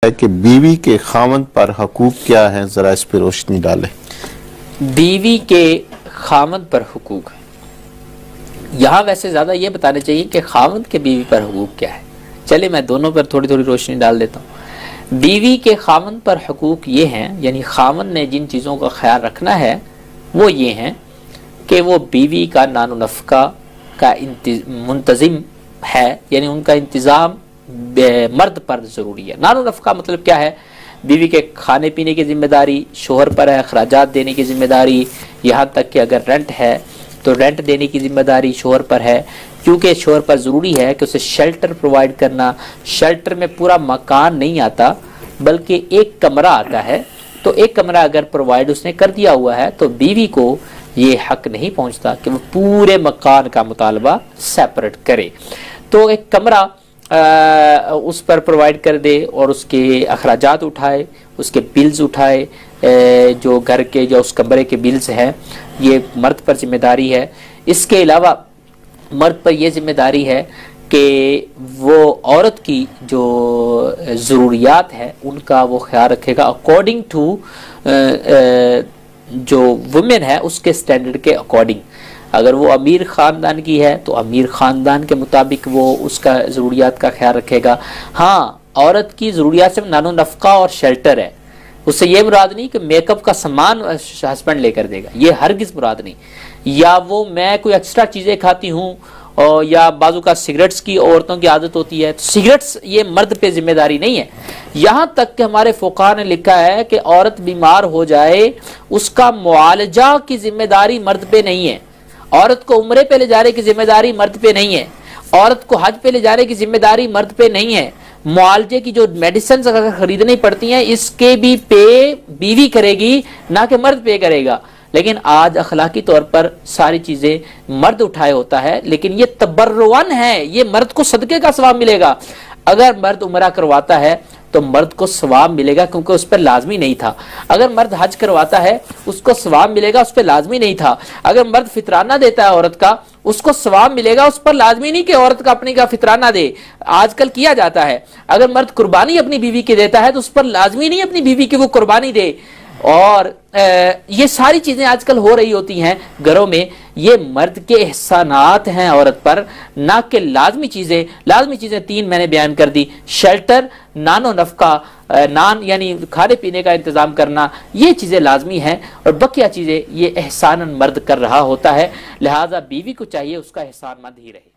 کہ بیوی کے خاوند پر حقوق کیا ہیں، ذرا اس پہ روشنی ڈالیں۔ بیوی کے خاوند پر حقوق، یہاں ویسے زیادہ یہ بتانا چاہیے کہ خاوند کے بیوی پر حقوق کیا ہے۔ چلے میں دونوں پر تھوڑی تھوڑی روشنی ڈال دیتا ہوں۔ بیوی کے خاوند پر حقوق یہ ہیں، یعنی خاوند نے جن چیزوں کا خیال رکھنا ہے وہ یہ ہیں کہ وہ بیوی کا نان و نفقہ کا منتظم ہے، یعنی ان کا انتظام مرد پر ضروری ہے۔ نان و نفقہ مطلب کیا ہے؟ بیوی کے کھانے پینے کی ذمہ داری شوہر پر ہے، اخراجات دینے کی ذمہ داری، یہاں تک کہ اگر رینٹ ہے تو رینٹ دینے کی ذمہ داری شوہر پر ہے، کیونکہ شوہر پر ضروری ہے کہ اسے شیلٹر پرووائڈ کرنا۔ شیلٹر میں پورا مکان نہیں آتا بلکہ ایک کمرہ آتا ہے، تو ایک کمرہ اگر پرووائڈ اس نے کر دیا ہوا ہے تو بیوی کو یہ حق نہیں پہنچتا کہ وہ پورے مکان کا مطالبہ سیپریٹ کرے۔ تو ایک کمرہ اس پر پرووائڈ کر دے اور اس کے اخراجات اٹھائے، اس کے بلز اٹھائے، جو گھر کے جو اس کمرے کے بلز ہیں، یہ مرد پر ذمہ داری ہے۔ اس کے علاوہ مرد پر یہ ذمہ داری ہے کہ وہ عورت کی جو ضروریات ہیں ان کا وہ خیال رکھے گا اکارڈنگ ٹو جو وومن ہے اس کے سٹینڈرڈ کے اکارڈنگ۔ اگر وہ امیر خاندان کی ہے تو امیر خاندان کے مطابق وہ اس کا ضروریات کا خیال رکھے گا۔ ہاں، عورت کی ضروریات صرف نان و نفقہ اور شیلٹر ہے، اس سے یہ مراد نہیں کہ میک اپ کا سامان ہسبینڈ لے کر دے گا، یہ ہرگز مراد نہیں۔ یا وہ میں کوئی ایکسٹرا چیزیں کھاتی ہوں، اور یا بازو کا سگریٹس کی عورتوں کی عادت ہوتی ہے، تو سگریٹس یہ مرد پہ ذمہ داری نہیں ہے۔ یہاں تک کہ ہمارے فقہاء نے لکھا ہے کہ عورت بیمار ہو جائے اس کا معالجہ کی ذمہ داری مرد پہ نہیں ہے۔ عورت کو عمرے پہ لے جانے کی ذمہ داری مرد پہ نہیں ہے، عورت کو حج پہ لے جانے کی ذمہ داری مرد پہ نہیں ہے۔ معالجے کی جو میڈیسنز اگر خریدنی پڑتی ہیں اس کے بھی پے بیوی کرے گی، نہ کہ مرد پے کرے گا۔ لیکن آج اخلاقی طور پر ساری چیزیں مرد اٹھائے ہوتا ہے، لیکن یہ تبرعاً ہے، یہ مرد کو صدقے کا ثواب ملے گا۔ اگر مرد عمرہ کرواتا ہے تو مرد کو ثواب ملے گا کیونکہ اس پر لازمی نہیں تھا۔ اگر مرد حج کرواتا ہے اس کو ثواب ملے گا، اس پہ لازمی نہیں تھا۔ اگر مرد فطرانہ دیتا ہے عورت کا، اس کو ثواب ملے گا، اس پر لازمی نہیں کہ عورت کا اپنی کا فطرانہ دے، آج کل کیا جاتا ہے۔ اگر مرد قربانی اپنی بیوی کی دیتا ہے تو اس پر لازمی نہیں اپنی بیوی کی وہ قربانی دے۔ اور یہ ساری چیزیں آج کل ہو رہی ہوتی ہیں گھروں میں، یہ مرد کے احسانات ہیں عورت پر، نہ کہ لازمی چیزیں۔ لازمی چیزیں تین میں نے بیان کر دی، شیلٹر، نان و نفقہ، نان یعنی کھانے پینے کا انتظام کرنا، یہ چیزیں لازمی ہیں، اور بقیہ چیزیں یہ احساناً مرد کر رہا ہوتا ہے، لہذا بیوی کو چاہیے اس کا احسان مند ہی رہے۔